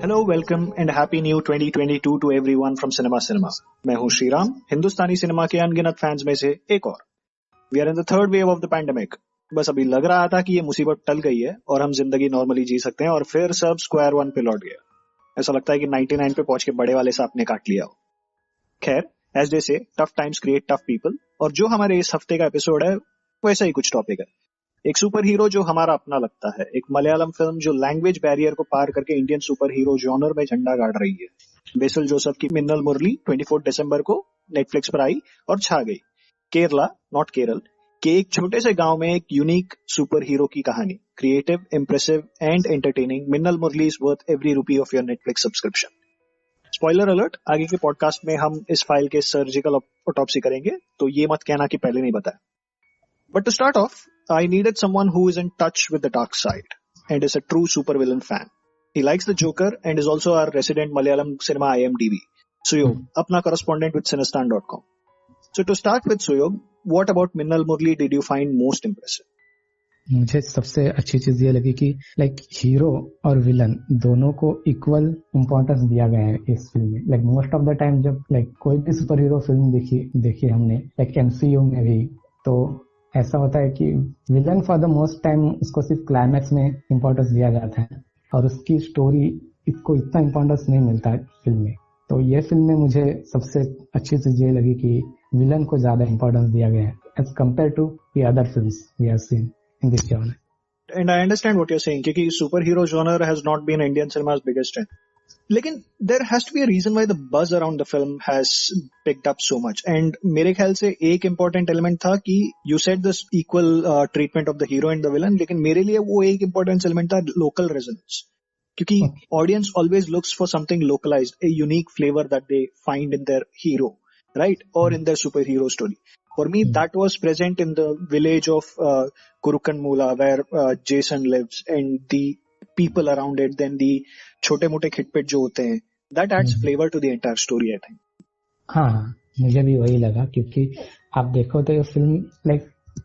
Hello welcome and happy new 2022 to everyone from cinema. मैं हूं श्रीराम, हिंदुस्तानी cinema के अनगिनत फैंस में से एक और। We are in the third wave of the pandemic. बस अभी लग रहा था कि ये मुसीबत टल गई है और हम जिंदगी नॉर्मली जी सकते हैं, और फिर सब स्क्वायर वन पे लौट गया। ऐसा लगता है कि 99 पे पहुंच के बड़े वाले सांप ने काट लिया हो। खैर, एज दे से tough times create tough people, और जो हमारे इस हफ्ते का एपिसोड है वैसा ही कुछ टॉपिक है। एक सुपर हीरो जो हमारा अपना लगता है, एक मलयालम फिल्म जो लैंग्वेज बैरियर को पार करके इंडियन सुपर हीरो जॉनर में झंडा गाड़ रही है। बेसल जोसेफ की मिन्नल मुरली 24 दिसंबर को नेटफ्लिक्स पर आई और छा गई। केरला, नॉट केरल, के एक छोटे से गांव में एक यूनिक सुपर हीरो की कहानी। Creative, impressive and entertaining, Minnal Murali is worth every rupee of your Netflix subscription. Spoiler alert, आगे के पॉडकास्ट में हम इस फाइल के सर्जिकल ऑटोप्सी करेंगे, तो ये मत कहना कि पहले नहीं बताया। But to start off, I needed someone who is in touch with the dark side and is a true supervillain fan. He likes the Joker and is also our resident Malayalam cinema IMDb. Suyog, अपना correspondent with Cinestan.com. So to start with Suyog, what about Minnal Murli did you find most impressive? मुझे सबसे अच्छी चीज ये लगी कि hero और villain दोनों को इक्वल इम्पोर्टेंस दिया गया है इस फिल्म में। मोस्ट ऑफ द टाइम जब कोई भी सुपर हीरो फिल्म देखी हमने MCU में भी, तो ऐसा होता है कि villain for the most time उसको सिर्फ क्लाइमैक्स में इम्पोर्टेंस दिया जाता है और उसकी स्टोरी इसको इतना इम्पोर्टेंस नहीं मिलता है फिल्म में। तो ये फिल्म में मुझे सबसे अच्छी चीज ये लगी कि विलन को ज्यादा इम्पोर्टेंस दिया गया है as compare to the other films we have seen in this genre. And I understand what you're saying, क्योंकि super hero genre has not been Indian cinema's biggest strength. लेकिन there has to be a reason why the buzz around the film has picked up so much. And मेरे ख्याल से एक important element था कि you said this equal treatment of the hero and the villain, लेकिन मेरे लिए वो एक important element था local resonance. क्योंकि audience always looks for something localized, a unique flavor that they find in their hero, right? Or in their superhero story. For me, that was present in the village of Kurukanmula, where Jason lives, and the people around it, then the छोटे मोटे खिटपिट जो होते हैं, that adds flavor to the entire story, I think. हाँ, मुझे भी वही लगा, क्योंकि आप देखो तो ये फिल्म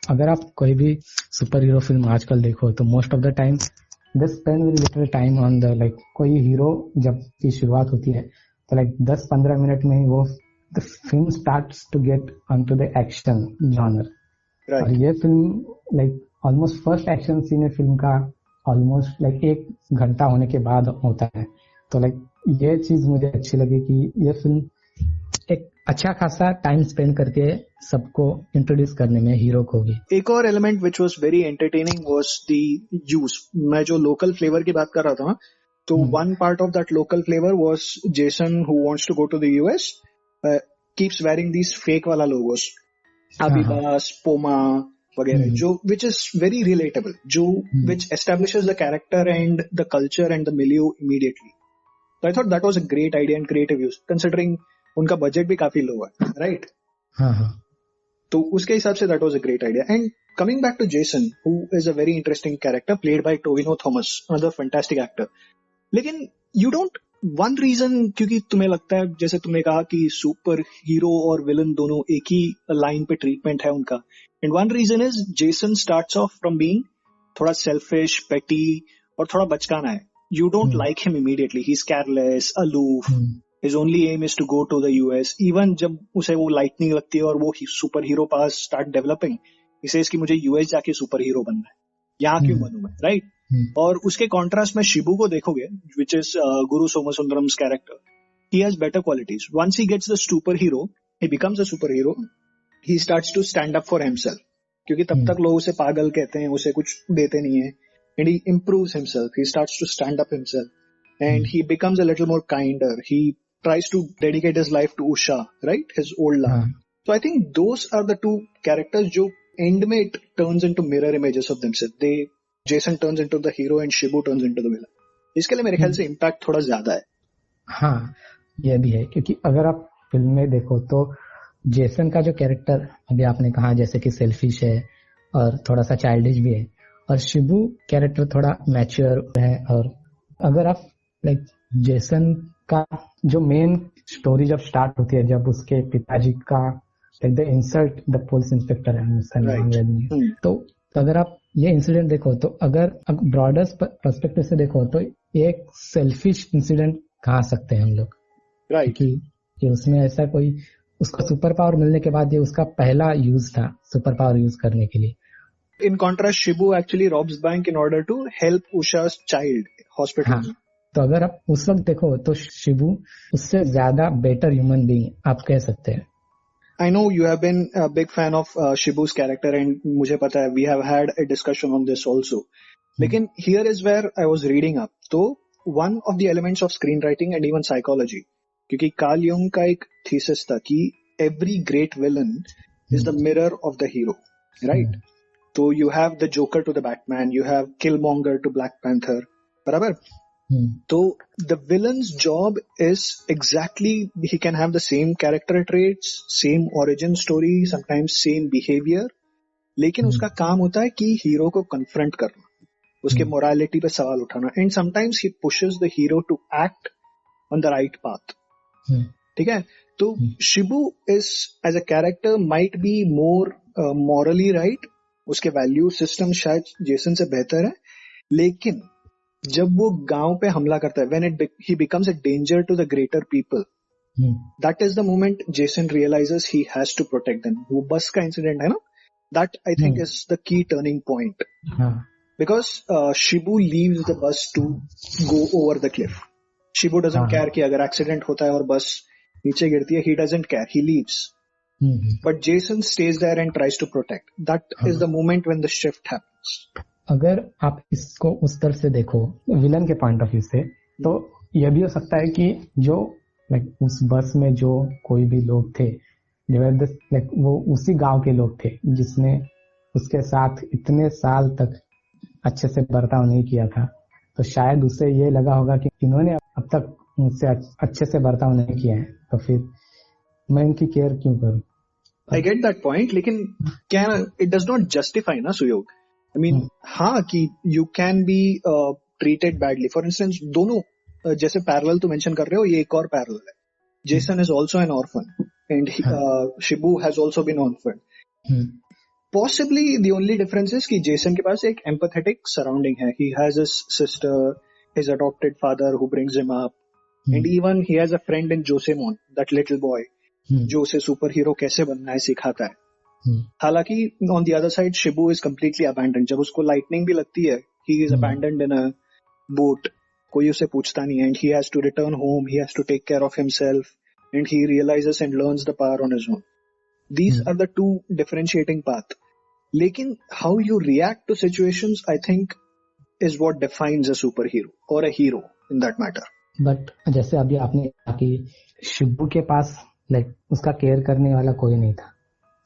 अगर आप कोई भी सुपर हीरो फिल्म आजकल देखो तो most of the time they spend very little time on the कोई हीरो जब की शुरुआत होती है तो 10-15 मिनट में ही वो the film starts to get onto the action genre. और ये film almost first action scene है फिल्म का ऑलमोस्ट 1 घंटा होने के बाद होता है। तो ये चीज मुझे अच्छी लगी कि ये फिल्म एक अच्छा खासा टाइम स्पेंड करके सबको इंट्रोड्यूस करने में हीरो को भी। एक और element which was very entertaining was the use. मैं जो लोकल फ्लेवर की बात कर रहा था, तो one part of that local flavour was Jason who wants to go to the US keeps wearing these fake वाला लोगोस, अबिबास, पोमा वगैरह, जो which is very relatable, जो which establishes the character and the culture and the milieu immediately. So I thought that was a great idea and creative use, considering उनका budget भी काफी low है, right? तो उसके हिसाब से that was a great idea. And coming back to Jason, who is a very interesting character played by Tovino Thomas, another fantastic actor. लेकिन you don't one reason, क्योंकि तुम्हें लगता है, जैसे तुमने कहा कि सुपर हीरो और विलन दोनों एक ही लाइन पे ट्रीटमेंट है उनका, and one reason is Jaison starts off from being थोड़ा सेल्फिश, पेटी और थोड़ा बचकाना है. You don't like him immediately, he is careless, aloof. His only aim is to go to the US. Even जब उसे वो लाइटनिंग लगती है और वो सुपर हीरो पास स्टार्ट डेवलपिंग, इसे इसकी मुझे यूएस जाके सुपर हीरो बनना है, यहाँ क्यों बनूं मैं, राइट? और उसके कॉन्ट्रास्ट में शिबू को देखोगे, which is Guru सोमसुंदरम्स character. He has better qualities. Once he gets the super hero, he becomes a superhero. He starts to stand up for himself. क्योंकि तब तक लोग उसे पागल कहते हैं, उसे कुछ देते नहीं है. And he improves himself. He starts to stand up himself. And he becomes a little more kinder. He tries to dedicate his life to Usha, right? His old love. So I think those are the two characters जो end में it turns into mirror images of themselves. Jason turns into the hero and Shibu turns into the villain. इसके लिए मेरे ख्याल से impact थोड़ा ज्यादा है. हाँ, ये भी है, क्योंकि अगर आप फिल्म में देखो तो जेसन का जो कैरेक्टर अभी आपने कहा जैसे कि सेल्फिश है और थोड़ा सा चाइल्डिश भी है, और शिबू कैरेक्टर थोड़ा मैच्योर है. और अगर आप जेसन का जो मेन स्टोरी जब स्टार्ट होती है, जब उसके पिताजी का the insult the police inspector है, तो अगर आप ये इंसिडेंट देखो तो अगर ब्रॉडर पर्सपेक्टिव से देखो तो एक सेल्फिश इंसिडेंट कहा सकते हैं हम लोग, राइट कि उसमें ऐसा कोई उसको सुपर पावर मिलने के बाद ये उसका पहला यूज था सुपर पावर यूज करने के लिए. In contrast, Shibu actually robs bank in order to help Usha's child hospital. हाँ, तो अगर आप उस वक्त देखो तो शिबू उससे ज्यादा बेटर ह्यूमन बीइंग आप कह सकते हैं. I know you have been a big fan of Shibu's character and मुझे पता है we have had a discussion on this also. लेकिन here is where I was reading up. तो one of the elements of screenwriting and even psychology, क्योंकि Karl Jung का एक thesis था कि every great villain is the mirror of the hero, right? तो you have the Joker to the Batman, you have Killmonger to Black Panther, बराबर? तो the villain's job is exactly he can have the same character traits, same origin story, sometimes same behavior, लेकिन उसका काम होता है कि hero को confront करना, उसके morality पे सवाल उठाना, and sometimes he pushes the hero to act on the right path. ठीक है? तो Shibu is as a character might be more morally right, उसके वैल्यू सिस्टम शायद जेसन से बेहतर है, लेकिन जब वो गांव पे हमला करता है when he becomes a danger to the greater people, that is the moment Jason realizes he has to protect them. वो बस का इंसिडेंट है ना, that I think is the key turning point. Because Shibu leaves the bus to go over the cliff. Shibu doesn't care कि अगर accident होता है और बस नीचे गिरती है, he doesn't care, he leaves. But Jason stays there and tries to protect. That is the moment when the shift happens. अगर आप इसको उस तरफ से देखो विलन के पॉइंट ऑफ व्यू से, तो यह भी हो सकता है कि जो उस बस में जो कोई भी लोग थे वो उसी गांव के लोग थे जिसने उसके साथ इतने साल तक अच्छे से बर्ताव नहीं किया था. तो शायद उसे ये लगा होगा कि इन्होंने अब तक मुझसे अच्छे से बर्ताव नहीं किया है, तो फिर मैं इनकी केयर क्यों करूं. I get that point, लेकिन क्या it does not justify ना सुयोग. I mean हाँ कि you can be treated badly. For instance, दोनों जैसे पैरेलल तो मेंशन कर रहे हो, ये एक और पैरेलल है. Jason is also an orphan and Shibu has also been orphaned. Possibly the only difference is कि Jason के पास एक empathetic surrounding है. He has his sister, his adopted father who brings him up, and even he has a friend in Josemon, that little boy. जो उसे super hero कैसे बनना है सिखाता है. हालांकि on the other side Shibu is completely abandoned. जब उसको लाइटनिंग भी लगती है, he is abandoned in a boat, कोई उसे पूछता नहीं है, and he has to return home, he has to take care of himself, and he realizes and learns the power on his own. These are the two differentiating path. लेकिन how you react to situations I think is what defines a super hero और a hero in that matter. But जैसे अभी आपने कहा कि शिबू के पास उसका care करने वाला कोई नहीं था.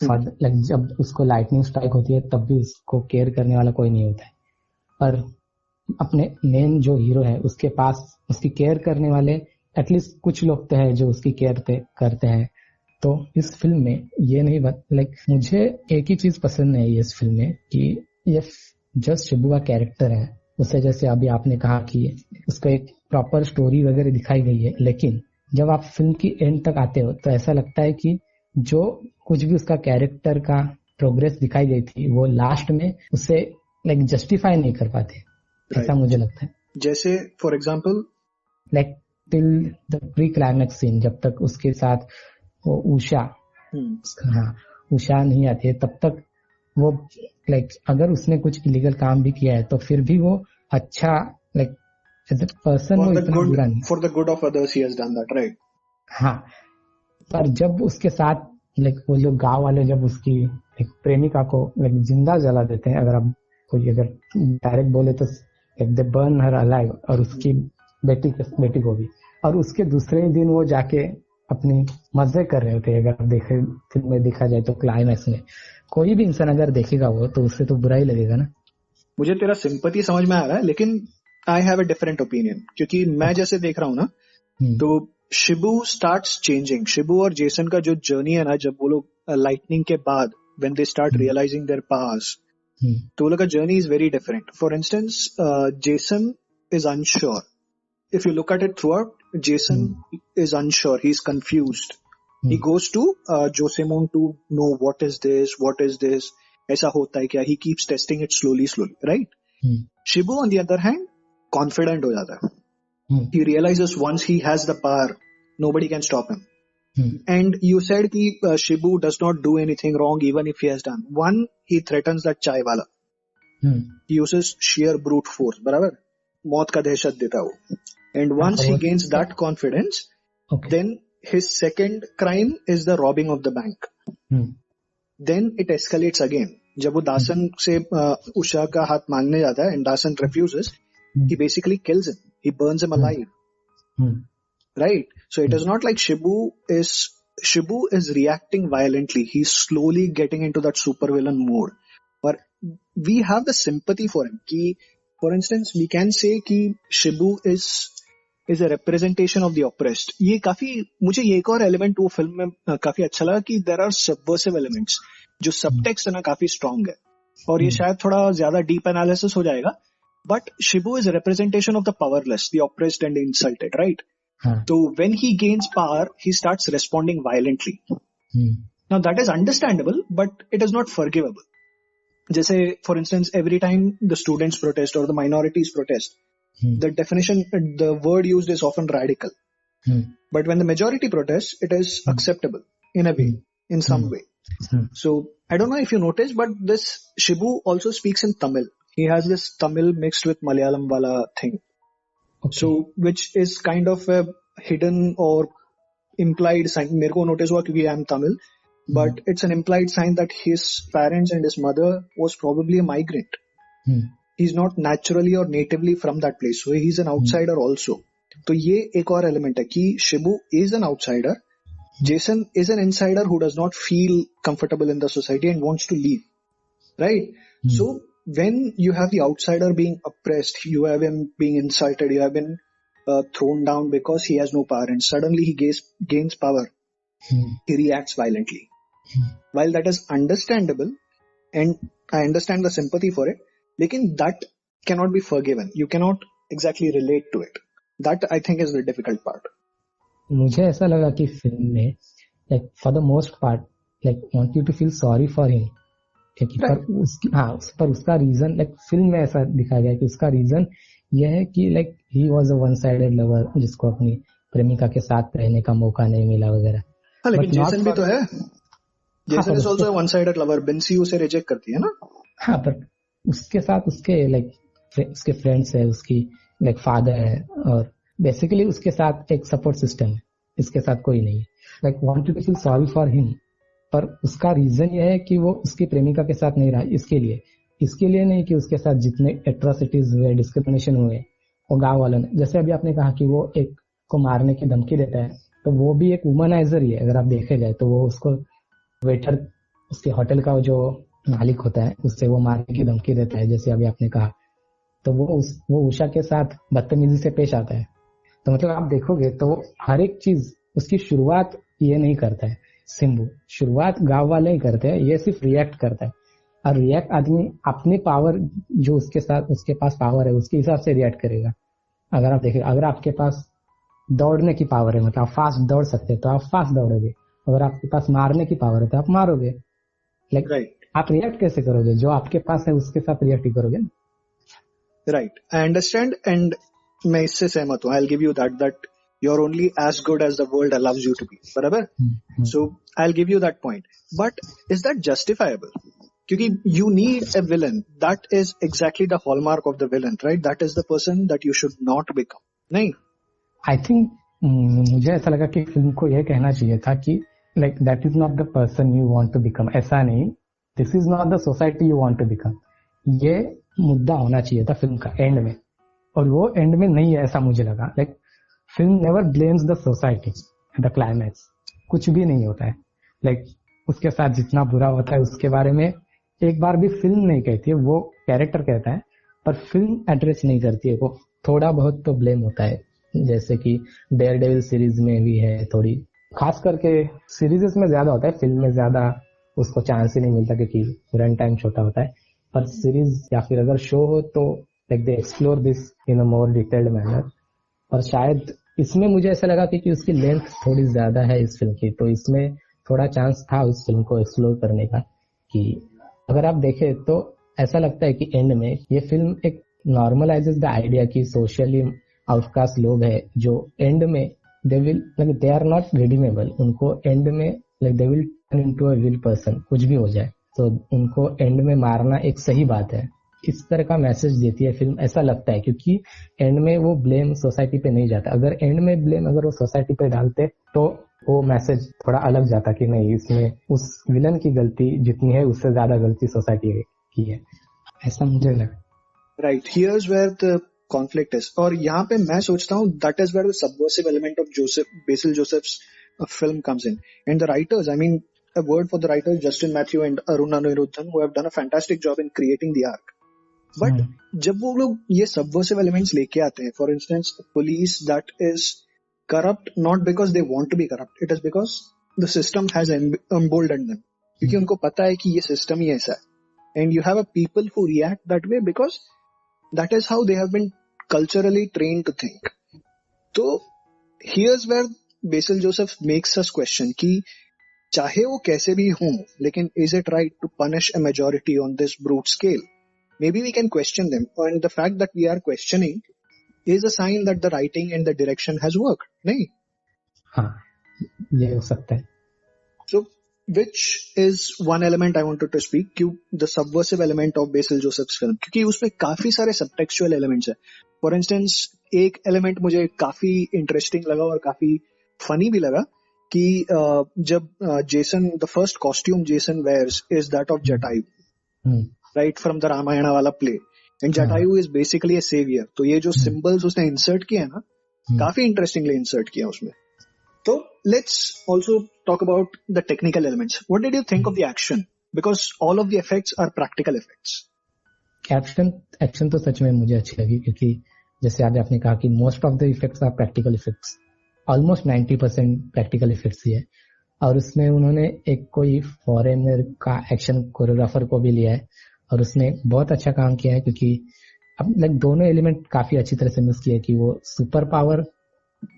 जब उसको लाइटनिंग स्ट्राइक होती है तब भी उसको केयर करने वाला कोई नहीं होता है. पर अपने मेन जो हीरो है उसके पास उसकी केयर करने वाले एटलीस्ट कुछ लोग तो है जो उसकी केयर करते हैं. तो इस फिल्म में ये नहीं मुझे एक ही चीज पसंद नहीं है इस फिल्म में कि ये जस्ट शिबू का कैरेक्टर है. उससे जैसे अभी आपने कहा कि उसका एक प्रॉपर स्टोरी वगैरह दिखाई गई है, लेकिन जब आप फिल्म की एंड तक आते हो तो ऐसा लगता है कि जो कुछ भी उसका कैरेक्टर का प्रोग्रेस दिखाई गई थी वो लास्ट में उसे जस्टिफाई नहीं कर पाते. ऐसा मुझे लगता है. जैसे for example till the pre climax scene, जब तक उसके साथ वो उषा नहीं आती है तब तक वो अगर उसने कुछ इलीगल काम भी किया है तो फिर भी वो अच्छा as a person वो इतना बुरा नहीं. For the good of others he has done that, right? हाँ, पर जब उसके साथ वो लोग गांव वाले जब उसकी प्रेमिका को जिंदा जला देते हैं, अगर डायरेक्ट बोले तो दे बर्न हर अलाइव, और उसकी बेटी को भी, और उसके दूसरे दिन वो जाके अपनी मजे कर रहे होते. अगर फिल्म में देखा जाए तो क्लाइमैक्स में कोई भी इंसान अगर देखेगा वो तो उससे तो बुरा ही लगेगा ना. मुझे तेरा सिंपैथी समझ में आ रहा है, लेकिन I have a different opinion. क्योंकि मैं जैसे देख रहा हूँ ना, तो शिबू स्टार्ट्स चेंजिंग. शिबू और जेसन का जो जर्नी है ना, जब वो लोग लाइटनिंग के बाद when they start realizing their powers, तो वो लोग का journey is very different. For instance Jason is unsure. If you look at it throughout, Jason is unsure. He's confused. He goes to Josemon to know what is this. ऐसा होता है क्या, he keeps testing it slowly right. Shibu on the other hand confident हो जाता है. He realizes once he has the power, nobody can stop him. And you said कि Shibu does not do anything wrong even if he has done. One, he threatens that chai wala. He uses sheer brute force, बराबर, मौत का दहशत देता है वो. And once he gains that confidence, then his second crime is the robbing of the bank. Then it escalates again. जब वो दासन से उषा का हाथ मांगने जाता है and Dasan refuses, he basically kills him. He burns him alive. Right? So it is not like Shibu is reacting violently. He's slowly getting into that supervillain mode. But we have the sympathy for him. Ki, for instance, we can say कि Shibu is a representation of the oppressed. ये काफी, मुझे ये एक और element वो film में काफी अच्छा लगा कि there are subversive elements. जो subtext है ना काफी strong है. और ये शायद थोड़ा ज्यादा deep analysis हो जाएगा. But Shibu is a representation of the powerless, the oppressed and the insulted, right? So when he gains power, he starts responding violently. Now that is understandable, but it is not forgivable. जैसे, for instance, every time the students protest or the minorities protest, the word used is often radical. But when the majority protests, it is acceptable in a way, in some way. So I don't know if you noticed, but this Shibu also speaks in Tamil. He has this Tamil mixed with Malayalam wala thing. Okay. So, which is kind of a hidden or implied sign. मेरे को notice हुआ क्योंकि I am Tamil, but it's an implied sign that his parents and his mother was probably a migrant. He's not naturally or natively from that place, so he's an outsider also. तो ये एक और element है कि Shibu is an outsider. Jason is an insider who does not feel comfortable in the society and wants to leave. Right? So when you have the outsider being oppressed, you have him being insulted, you have been thrown down because he has no power, and suddenly he gains power, he reacts violently. While that is understandable, and I understand the sympathy for it, lekin that cannot be forgiven. You cannot exactly relate to it. That I think is the difficult part. मुझे ऐसा लगा कि film में like for the most part like want you to feel sorry for him. पर उसका reason like film में ऐसा दिखाया गया कि उसका रीजन यह है कि like he was a one sided lover जिसको अपनी प्रेमिका के साथ रहने का मौका नहीं मिला वगैरह. लेकिन जेसन भी तो है. Jason is also one sided lover. Bincy उसे रिजेक्ट करती है ना. हाँ, पर उसके साथ उसके लाइक उसके फ्रेंड्स है, उसकी लाइक फादर है, और बेसिकली उसके साथ एक सपोर्ट सिस्टम है. इसके साथ कोई नहीं है. Like want to feel sorry for him, पर उसका रीजन यह है कि वो उसकी प्रेमिका के साथ नहीं रहा. इसके लिए नहीं कि उसके साथ जितने एट्रोसिटीज हुए, डिस्क्रिमिनेशन हुए, वो गांव वालों ने, जैसे अभी आपने कहा कि वो एक को मारने की धमकी देता है, तो वो भी एक वुमनाइजर ही है अगर आप देखे जाए तो. वो उसको वेटर, उसके होटल का जो मालिक होता है, उससे वो मारने की धमकी देता है जैसे अभी आपने कहा. तो वो उषा के साथ बदतमीजी से पेश आता है. तो मतलब आप देखोगे तो हर एक चीज उसकी शुरुआत ये नहीं करता है सिम्बू. शुरुआत गांव वाले ही करते हैं, ये सिर्फ रिएक्ट करता है. और रिएक्ट आदमी अपनी पावर, जो उसके पास पावर है उसके हिसाब से रिएक्ट करेगा. अगर आप देखें, अगर आपके पास दौड़ने की पावर है, मतलब आप फास्ट दौड़ सकते हैं तो आप फास्ट दौड़ोगे. अगर आपके पास मारने की पावर है तो आप मारोगे. लाइक आप रिएक्ट कैसे करोगे? जो आपके पास है उसके साथ रिएक्ट ही करोगे. राइट, आई अंडरस्टैंड, एंड मैं इससे सहमत हूँ. I will give you that you're only as good as the world allows you to be. बराबर? So I'll give you that point. But is that justifiable? क्योंकि you need a villain. That is exactly the hallmark of the villain, right? That is the person that you should not become. नहीं? I think मुझे ऐसा लगा कि film को यह कहना चाहिए था कि like that is not the person you want to become. ऐसा नहीं. This is not the society you want to become. ये मुद्दा होना चाहिए था फिल्म का एंड में, और वो एंड में नहीं है ऐसा मुझे लगा. Like film never blames the society the climax. कुछ भी नहीं होता है. लाइक उसके साथ जितना बुरा होता है उसके बारे में एक बार भी फिल्म नहीं कहती है, वो कैरेक्टर कहता है, पर फिल्म एड्रेस नहीं करती है. वो थोड़ा बहुत तो ब्लेम होता है, जैसे कि डेयर डेविल सीरीज में भी है थोड़ी, खास करके सीरीज में ज्यादा होता है, फिल्म में ज्यादा उसको चांस ही नहीं मिलता क्योंकि रन टाइम छोटा होता है. पर सीरीज या फिर अगर शो हो तो like they explore this in a more detailed manner. और शायद इसमें मुझे ऐसा लगा कि उसकी लेंथ थोड़ी ज्यादा है इस फिल्म की, तो इसमें थोड़ा चांस था उस फिल्म को एक्सप्लोर करने का कि अगर आप देखें तो ऐसा लगता है कि एंड में ये फिल्म एक नॉर्मलाइजेस द आइडिया कि सोशली आउटकास्ट लोग हैं जो एंड में they will like they are not redeemable, उनको एंड में like they will turn into a will person, कुछ भी हो जाए तो उनको एंड में मारना एक सही बात है। इस तरह का मैसेज देती है फिल्म, ऐसा लगता है, क्योंकि एंड में वो ब्लेम सोसाइटी पे नहीं जाता। अगर एंड में ब्लेम अगर वो सोसाइटी पे डालते तो वो मैसेज थोड़ा अलग जाता कि नहीं, इसमें उस विलन की गलती जितनी है उससे ज्यादा गलती सोसाइटी की है, ऐसा मुझे लगा। Right, here's where the conflict is. और यहाँ पे मैं सोचता हूँ that is where the subversive element of Basil Joseph's film comes in, and the writers, I mean a word for the writers Justin Matthew and Arun Anirudhan, who have done a fantastic job in creating the arc. But जब वो लोग ये subversive elements लेके आते हैं, for instance police that is corrupt not because they want to be corrupt, it is because the system has emboldened them, क्योंकि उनको पता है कि ये system ही ऐसा है, and you have a people who react that way because that is how they have been culturally trained to think. तो here's where Basil Joseph makes us question कि चाहे वो कैसे भी हों, लेकिन is it right to punish a majority on this brute scale? Maybe we can question them, and the fact that we are questioning is a sign that the writing and the direction has worked, नहीं? हाँ, ये हो सकता है। So, which is one element I wanted to speak, the subversive element of Basil Joseph's film, क्योंकि उसमें काफी सारे subtextual elements हैं। For instance, एक element मुझे काफी interesting लगा और काफी funny भी लगा कि जब Jason, the first costume Jason wears is that of Jatayu, right, from the Ramayana वाला play, and Jatayu is basically a saviour. तो ये जो सिंबल्स उसने इंसर्ट किया है ना, काफी इंटरेस्टिंगली इंसर्ट किया उसमें। तो let's also talk about the technical elements. What did you think of the action, because all of the effects are practical effects. Action तो सच में मुझे अच्छी लगी, क्योंकि जैसे आपने कहा कि most of the effects are practical effects, almost 90% practical effects ही है। और उसमें उन्होंने एक कोई फॉरेनर का एक्शन कोरियोग्राफर को भी लिया है और उसने बहुत अच्छा काम किया है, क्योंकि अब लाइक दोनों एलिमेंट काफी अच्छी तरह से मिक्स किया है कि वो सुपर पावर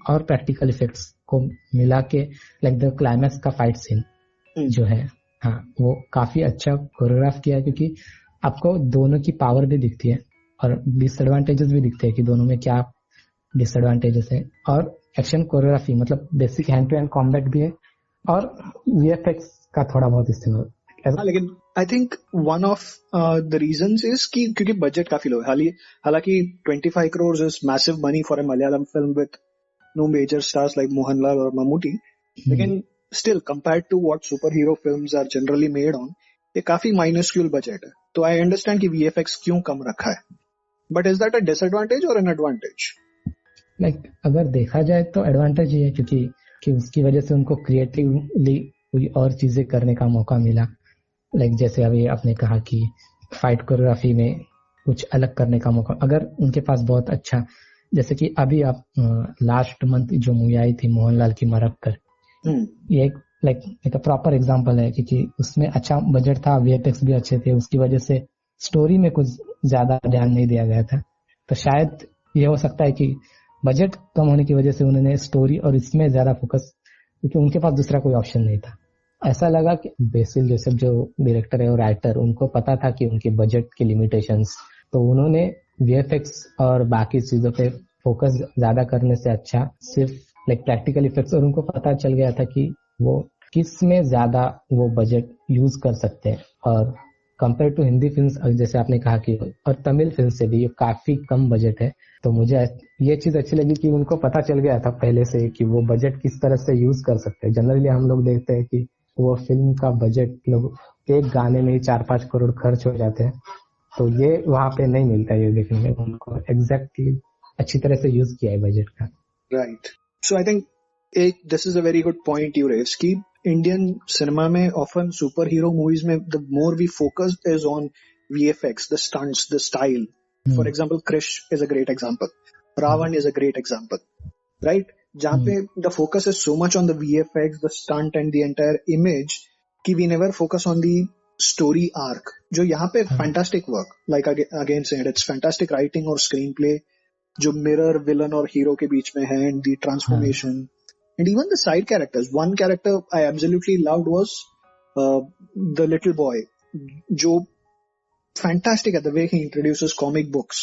और प्रैक्टिकल इफेक्ट्स को मिला के लाइक द क्लाइमैक्स का फाइट सीन जो है, हाँ, वो काफी अच्छा कोरियोग्राफ किया है, क्योंकि आपको दोनों की पावर भी दिखती है और डिसएडवांटेजेस भी दिखते हैं कि दोनों में क्या डिसएडवांटेजेस है। और एक्शन कोरियोग्राफी मतलब basic hand to hand combat भी है और वीएफएक्स का थोड़ा बहुत इस्तेमाल। लेकिन I think one of the reasons is कि क्योंकि बजट काफी लो है। हालांकि 25 crores is massive money for a Malayalam film with no major stars like Mohanlal और मम्मूटी, लेकिन still compared to what super hero films are generally made on, ये काफी माइनस्क्यूल budget है। तो आई अंडरस्टैंड कि वीएफएक्स क्यों कम रखा है, but is that a disadvantage और एन एडवांटेज? लाइक अगर देखा जाए तो एडवांटेज ही है, क्योंकि उसकी वजह से उनको क्रिएटिवली कोई और चीजें करने का मौका मिला। लाइक जैसे अभी आपने कहा कि फाइट कोरियोग्राफी में कुछ अलग करने का मौका, अगर उनके पास बहुत अच्छा, जैसे कि अभी आप लास्ट मंथ जो मूवी आई थी मोहनलाल की मरक्कर, ये एक प्रॉपर एग्जांपल है, क्योंकि उसमें अच्छा बजट था, वीएफएक्स भी अच्छे थे, उसकी वजह से स्टोरी में कुछ ज्यादा ध्यान नहीं दिया गया था। तो शायद ये हो सकता है कि बजट कम होने की वजह से उन्होंने स्टोरी और इसमें ज्यादा फोकस, क्योंकि उनके पास दूसरा कोई ऑप्शन नहीं था। ऐसा लगा कि बेसिल जोसेफ जो डायरेक्टर है और राइटर, उनको पता था कि उनके बजट की लिमिटेशंस, तो उन्होंने वीएफएक्स और बाकी चीजों पे फोकस ज्यादा करने से अच्छा सिर्फ लाइक प्रैक्टिकल इफेक्ट्स, और उनको पता चल गया था कि वो किस में ज्यादा वो बजट यूज कर सकते हैं। और कंपेयर टू हिंदी फिल्म, जैसे आपने कहा कि, और तमिल फिल्म से भी ये काफी कम बजट है, तो मुझे ये चीज अच्छी लगी कि उनको पता चल गया था पहले से कि वो बजट किस तरह से यूज कर सकते हैं। जनरली हम लोग देखते हैं कि वो फिल्म का बजट लोग एक गाने में ही 4-5 करोड़ खर्च हो जाते हैं, तो ये वहां पे नहीं मिलता। ये देखने में उनको एग्जैक्टली अच्छी तरह से यूज किया है बजट का। Right, so I think this is a very good point you raise कि इंडियन सिनेमा में ऑफन सुपर हीरो मूवीज में the more we focus is on VFX, the stunts, the style. For example Krrish is a great example, Ravan is a great example, right, जहां पे the focus is so much on the VFX, the stunt and the entire image कि we never focus on the story arc, जो यहाँ पे fantastic work, like again said, it's fantastic writing और screen play, जो mirror villain और hero के बीच में है, and the transformation and even the side characters. One character I absolutely loved was the little boy जो fantastic at the way he introduces comic books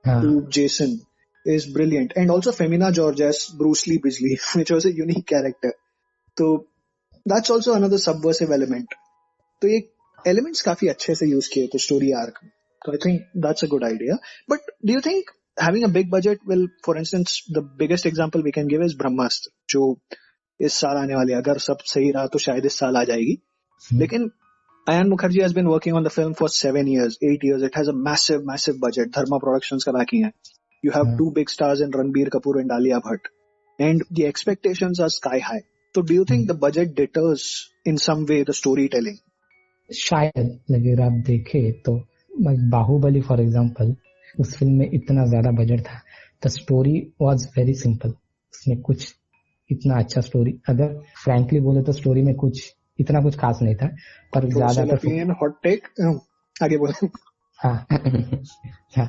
हाँ to Jason is brilliant, and also Femina George as Bruce Lee Bisley, which was a unique character. So that's also another subversive element. तो ये elements काफी अच्छे से use किए थे story arc में. So I think that's a good idea. But do you think having a big budget will, for instance, the biggest example we can give is Brahmastra, जो इस साल आने वाली है. अगर सब सही रहा तो शायद इस साल आ जाएगी. लेकिन Ayan Mukherjee has been working on the film for 7 years, 8 years. It has a massive, massive budget. Dharma Productions का backing है. You have two big stars in Ranbir Kapoor and Alia Bhatt. And the expectations are sky high. So do you think the budget deters in some way the storytelling? शायद अगर आप देखे तो Baahubali for example, उस film में इतना ज्यादा budget था, the story was very simple. उसमें कुछ इतना अच्छा स्टोरी, अगर फ्रैंकली बोले तो स्टोरी में इतना कुछ खास नहीं था, पर ज्यादा हॉट टेक आगे बोले. हाँ हाँ,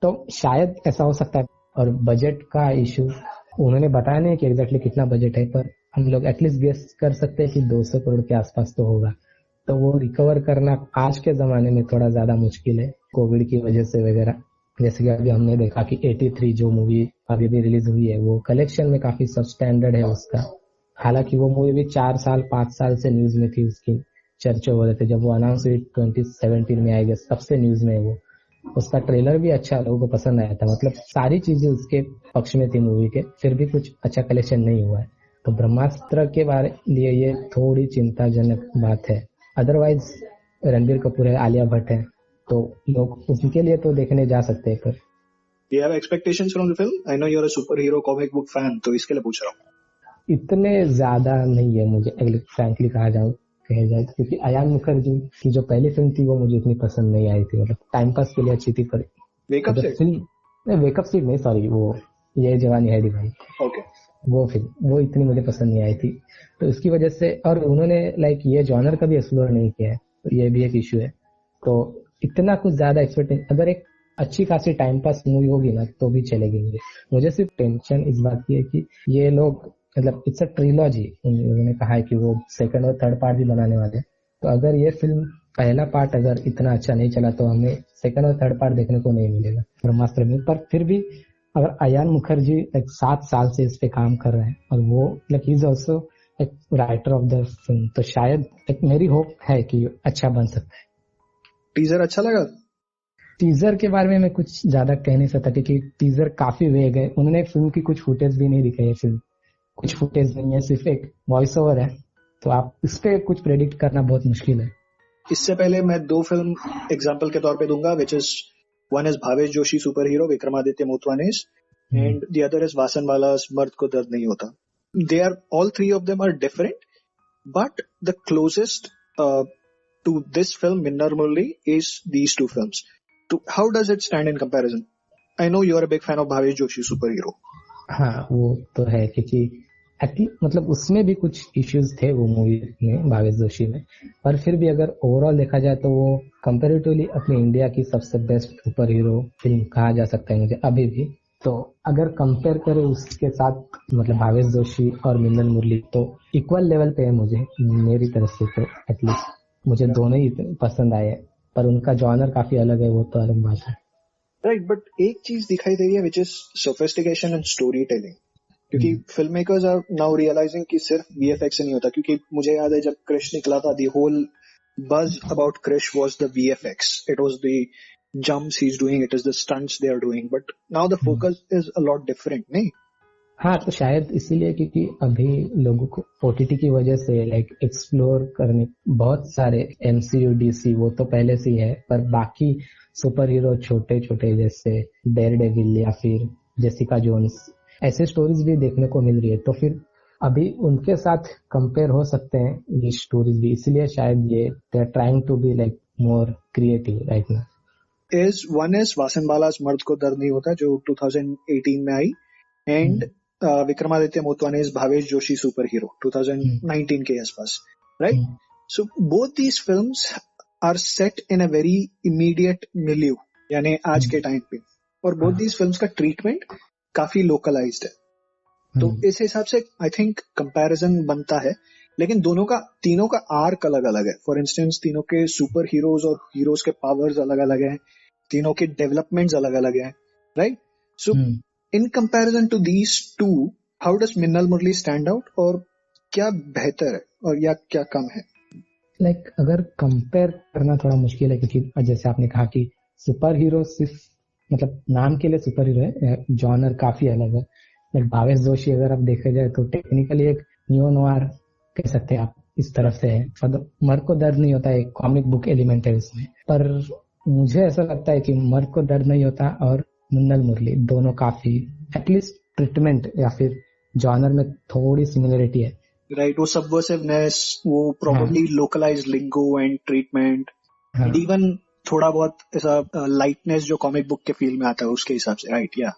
तो शायद ऐसा हो सकता है. और बजट का इशू उन्होंने बताया नहीं कि एग्जैक्टली कितना बजट है, पर हम लोग एटलीस्ट गेस कर सकते हैं कि 200 करोड़ के आसपास तो होगा. तो वो रिकवर करना आज के जमाने में थोड़ा ज्यादा मुश्किल है, कोविड की वजह से वगैरह. जैसे कि अभी हमने देखा कि 83 जो मूवी अभी भी रिलीज हुई है, वो कलेक्शन में काफी सब स्टैंडर्ड है उसका. हालांकि वो मूवी भी 4 साल 5 साल से न्यूज में थी, उसकी चर्चे हो रहे थे. जब वो अनाउंस हुई 2017 में आएगा, सबसे न्यूज में वो. उसका ट्रेलर भी अच्छा लोगों को पसंद आया था. मतलब सारी चीजें उसके पक्ष में थी मूवी के, फिर भी कुछ अच्छा कलेक्शन नहीं हुआ है. तो ब्रह्मास्त्र के बारे लिए ये थोड़ी चिंताजनक बात है. अदरवाइज रणबीर कपूर है, आलिया भट्ट है, तो लोग उनके लिए तो देखने जा सकते हैं. पर Do you have expectations from the film? I know you're a superhero comic book fan, तो इसके लिए पूछ रहा हूँ. इतने ज्यादा नहीं है मुझे, फ्रैंकली कहा जाए, क्योंकि अयान मुखर्जी की जो पहली फिल्म थी वो मुझे इतनी पसंद नहीं आई थी. मतलब टाइम पास के लिए अच्छी थी, पर वेकअप सीट नहीं, सॉरी, वो ये जवानी है दीवानी. ओके. वो फिल्म वो इतनी मुझे पसंद नहीं आई थी, तो इसकी वजह से. और उन्होंने ये जॉनर कभी एक्सप्लोर नहीं किया है, तो ये भी एक इश्यू है. तो इतना कुछ ज्यादा एक्सपेक्टेशन, अगर एक अच्छी खासी टाइम पास मूवी होगी ना तो भी चलेगी. मुझे सिर्फ टेंशन इस बात की है कि ये लोग, मतलब इट्स अ ट्रिलॉजी, उन्होंने कहा है कि वो सेकंड और थर्ड पार्ट भी बनाने वाले हैं. तो अगर ये फिल्म पहला पार्ट अगर इतना अच्छा नहीं चला तो हमें सेकंड और थर्ड पार्ट देखने को नहीं मिलेगा ब्रह्मास्त्र में. पर फिर भी अगर अयान मुखर्जी 7 साल से इस पे काम कर रहे हैं, और वो ही इज ऑल्सो एक राइटर ऑफ द फिल्म, तो शायद मेरी होप है कि अच्छा बन सकता है. टीजर अच्छा लगा? टीजर के बारे में मैं कुछ ज्यादा कह नहीं सकता, क्योंकि टीजर काफी वेग है. उन्होंने फिल्म की कुछ फुटेज भी नहीं दिखाई है. फिल्म कुछ फुटेज नहीं है, सिर्फ एक वॉइस ओवर है, तो आप इस पे कुछ प्रेडिक्ट करना बहुत मुश्किल है. इससे पहले मैं 2 फिल्म एग्जांपल के तौर पे दूंगा, which is one is Bhavesh Joshi super hero Vikramaditya Motwane's, and the other is Vasan Bala's Mard Ko Dard Nahi होता. They are, all 3 of them are different, but the closest to this film, Minnar Murli, is these 2 films. So how does it stand in comparison? I know you are a big fan of Bhavesh Joshi super hero. हाँ, वो तो है, क्योंकि मतलब उसमें भी कुछ issues थे वो मूवी में, भावेश जोशी में. पर फिर भी अगर ओवरऑल देखा जाए तो वो कंपैरेटिवली अपनी इंडिया की सबसे बेस्ट सुपर हीरो फिल्म कहा जा सकता है मुझे अभी भी. तो अगर कंपेयर करें उसके साथ, मतलब भावेश जोशी और मिन्नर मुरली, तो इक्वल लेवल पे है मुझे, मेरी तरफ से तो. एटलीस्ट मुझे दोनों ही पसंद आए, पर उनका जॉनर काफी अलग है, वो तो अलग बात है. राइट, बट एक चीज दिखाई दे रही है, which is sophistication and story telling. क्योंकि film makers are now realizing कि सिर्फ वीएफएक्स से नहीं होता. क्योंकि मुझे याद है जब क्रिश निकला था, the whole buzz about Krish was the VFX. It was the jumps he's doing, it is the stunts they are doing. But now the focus is a lot different, नहीं? हाँ, तो शायद इसीलिए क्योंकि अभी लोगों को ओटीटी की वजह से एक्सप्लोर करने बहुत सारे एमसीयू डीसी वो तो पहले से ही है, पर बाकी सुपर हीरो छोटे छोटे जैसे डेयरडेविल या फिर जेसिका जोन्स, ऐसे स्टोरीज भी देखने को मिल रही है. तो फिर अभी उनके साथ कंपेयर हो सकते हैं ये स्टोरीज भी, इसलिए शायद ये they are trying to be more creative right now. One is Vasan Bala's Mard Ko Dard Nahi Hota, जो 2018 में आई, and Vikramaditya Motwane's Bhavesh Joshi super hero 2019 के आसपास, right? So both these films are set in a very immediate milieu, यानी आज के टाइम पे, और बोथ दीज फिल्म्स का ट्रीटमेंट काफी लोकलाइज्ड है. तो इस हिसाब से आई थिंक कंपैरिजन बनता है. लेकिन तीनों का आर्क अलग अलग है. फॉर इंस्टेंस तीनों के सुपर हीरोज और हीरोज के पावर्स अलग अलग हैं, तीनों के डेवलपमेंट्स अलग अलग हैं, right? So in comparison to these two, how does Minnal Murali stand out, और क्या बेहतर है और या क्या कम है? लाइक अगर कंपेयर करना थोड़ा मुश्किल है, क्योंकि जैसे आपने कहा कि सुपर हीरो सिर्फ मतलब नाम के लिए सुपर हीरो है, जॉनर काफी अलग है. लाइक भावेश जोशी अगर आप देखा जाए तो टेक्निकली एक नियो नोआर कह सकते हैं आप, इस तरफ से है. मर्द को दर्द नहीं होता, एक कॉमिक बुक एलिमेंट है उसमें. पर मुझे ऐसा लगता है कि मर्द को दर्द नहीं होता और मिन्नल मुरली दोनों काफी एटलीस्ट ट्रीटमेंट या फिर जॉनर में थोड़ी सिमिलरिटी है. राइट, वो सबवर्सिवनेस, वो probably localised lingo and treatment, and even थोड़ा बहुत ऐसा लाइटनेस जो कॉमिक बुक के फील में आता है उसके हिसाब से, राइट? या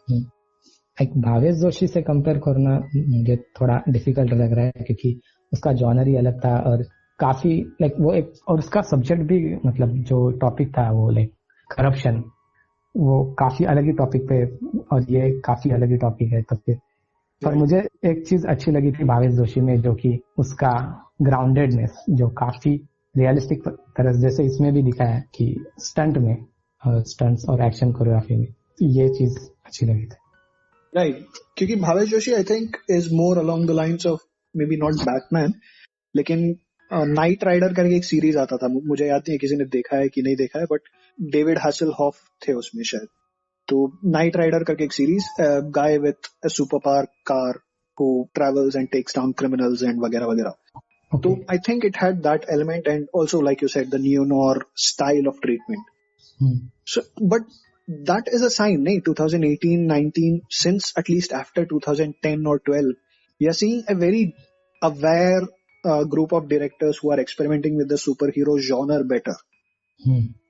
भावेश जोशी से कंपेयर करना मुझे थोड़ा डिफिकल्ट लग रहा है, क्योंकि उसका जॉनर ही अलग था और काफी लाइक वो एक, और उसका सब्जेक्ट भी मतलब जो टॉपिक था वो लाइक करप्शन, वो काफी अलग ही टॉपिक पे, और ये काफी अलग ही टॉपिक है. तो फिर पर मुझे एक चीज अच्छी लगी थी भावेश जोशी में, जो कि उसका ग्राउंडेडनेस जो काफी रियलिस्टिक तरह जैसे इसमें भी दिखाया है कि स्टंट में, स्टंट्स और एक्शन कोरियोग्राफी में, ये चीज अच्छी लगी थी. राइट, क्योंकि भावेश जोशी आई think is more along the lines of may be not Batman, लेकिन नाइट राइडर करके एक सीरीज आता था, मुझे याद नहीं है किसी ने देखा है कि नहीं देखा है, बट डेविड हैसेलहॉफ थे उसमें शायद. तो नाइट राइडर करके एक series, guy with a super power car who travels and takes down criminals and वगैरह वगैरह. तो I think it had that element, and also like you said the neo-noir style of treatment. So but that is a sign, nahi, 2018-19, since at least after 2010 or 12 we are seeing a very aware group of directors who are experimenting with the superhero genre better.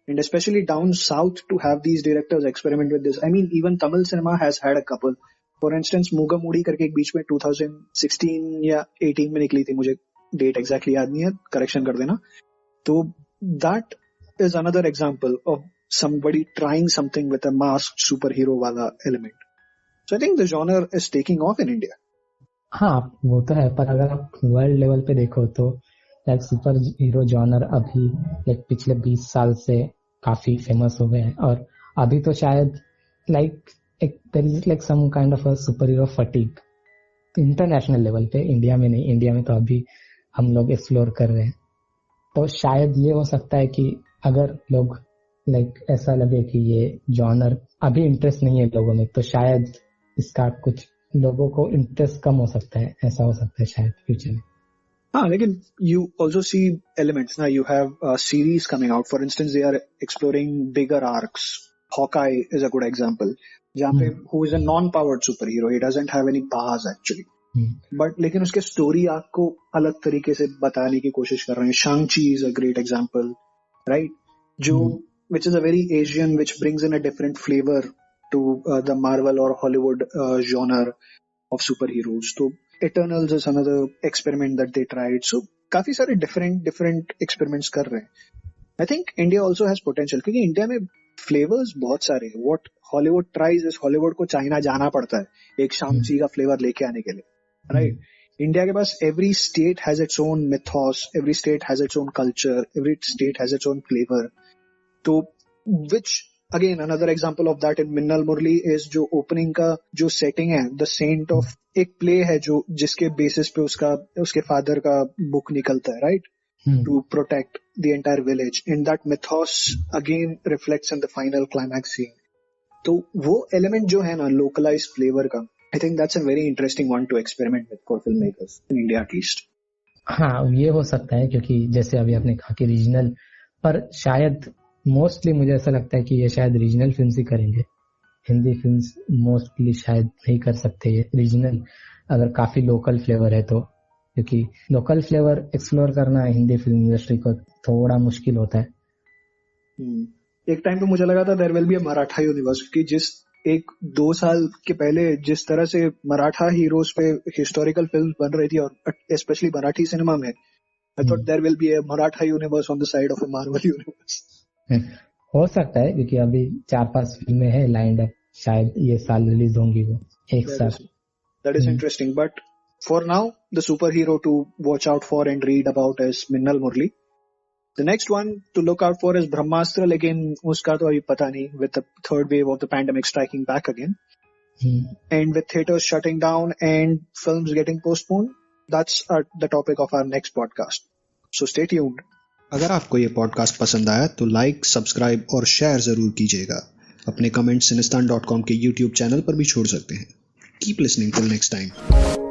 And especially down south, to have these directors experiment with this. I mean, even Tamil cinema has had a couple. For instance, Mugamudi करके एक बीच में 2016 या 18 में निकली थी, मुझे date exactly याद नहीं है, करेक्शन कर देना. तो that is another example of somebody trying something with a masked superhero वाला element. So I think the genre is taking off in India. हाँ, वो तो है, पर अगर आप वर्ल्ड लेवल पे देखो तो लाइक सुपर हीरो जॉनर अभी लाइक पिछले 20 साल से काफी फेमस हो गए हैं, और अभी तो शायद like there is like some kind of a super hero fatigue international level पे. इंडिया में नहीं, इंडिया में तो अभी हम लोग एक्सप्लोर कर रहे हैं. तो शायद ये हो सकता है कि अगर लोग लाइक ऐसा लगे कि ये जॉनर अभी इंटरेस्ट नहीं है लोगों में, तो शायद इसका कुछ लोगों को इंटरेस्ट कम हो सकता है, ऐसा हो सकता है शायद फ्यूचर में. हाँ, लेकिन you also see elements ना. You have series coming out. For instance, they are exploring bigger arcs. Hawkeye is a good example. जहाँ पे who is a non-powered superhero. He doesn't have any powers actually. But लेकिन उसके story arc को अलग तरीके से बताने की कोशिश कर रहे हैं. Shang-Chi is a great example, right? जो which is a very Asian, which brings in a different flavor to the Marvel or Hollywood genre of superheroes. तो Eternals is another experiment that they tried. So काफी सारे different experiments कर रहे हैं. I think India also has potential, क्योंकि India में flavors बहुत सारे हैं. What Hollywood tries is, Hollywood को चाइना जाना पड़ता है एक Shang-Chi का flavor लेके आने के लिए, right? इंडिया के पास every state has its own mythos, every state has its own culture, every state has its own flavor. तो which again another example of that in Minnal Murli is जो opening का जो setting है, the saint of एक play है जो जिसके basis पे उसके father का book निकलता है, right? To protect the entire village, and that mythos again reflects in the final climax scene. तो वो element जो है ना localized flavor का, I think that's a very interesting one to experiment with for filmmakers in India at least. हाँ, ये हो सकता है, क्योंकि जैसे अभी आपने कहा कि रीजनल, पर शायद मोस्टली मुझे ऐसा लगता है कि ये शायद रीजनल फिल्म्स ही करेंगे. हिंदी फिल्म्स मोस्टली शायद नहीं कर सकते ये रीजनल, अगर काफी लोकल फ्लेवर है तो, क्योंकि लोकल फ्लेवर एक्सप्लोर करना हिंदी फिल्म इंडस्ट्री को थोड़ा मुश्किल होता है. एक टाइम पे मुझे लगा था there will be a Maratha universe, क्योंकि जिस 1-2 साल के पहले जिस तरह से मराठा हीरोज पे हिस्टोरिकल फिल्म बन रही थी, और स्पेशली मराठी सिनेमा में, I thought there will be a Maratha universe on the side of a Marvel universe. हो सकता है, क्योंकि अभी 4-5 फिल्में हैं लाइंड अप, शायद ये साल रिलीज होंगी वो एक साथ. That is interesting, but For now, the superhero to watch out for and read about is Minnal Murli. The next one to look out for is Brahmastra, लेकिन उसका तो अभी पता नहीं, with the third wave of the pandemic striking back again. And with theaters shutting down and films getting postponed, that's the topic of our next podcast. So stay tuned. अगर आपको ये podcast पसंद आया तो लाइक, सब्सक्राइब और share जरूर कीजिएगा. अपने कमेंट्स Cinestan.com के YouTube चैनल पर भी छोड़ सकते हैं. Keep listening till next time.